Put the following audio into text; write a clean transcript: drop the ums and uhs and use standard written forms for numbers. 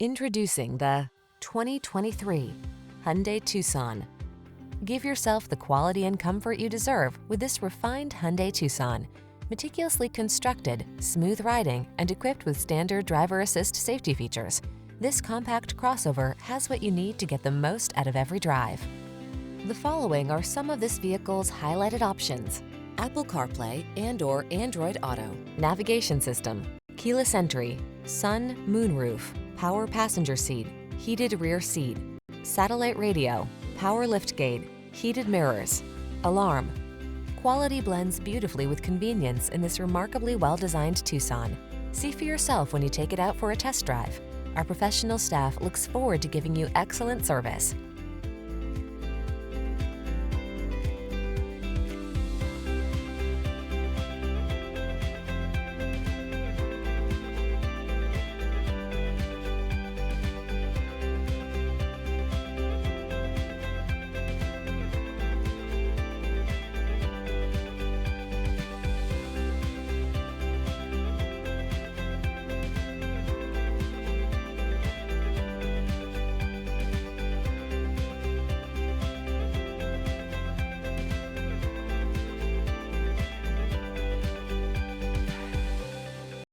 Introducing the 2023 Hyundai Tucson. Give yourself the quality and comfort you deserve with this refined Hyundai Tucson. Meticulously constructed, smooth riding, and equipped with standard driver assist safety features, this compact crossover has what you need to get the most out of every drive. The following are some of this vehicle's highlighted options: Apple CarPlay and/or Android Auto, navigation system, keyless entry, sun, moonroof, power passenger seat, heated rear seat, satellite radio, power liftgate, heated mirrors, alarm. Quality blends beautifully with convenience in this remarkably well-designed Tucson. See for yourself when you take it out for a test drive. Our professional staff looks forward to giving you excellent service.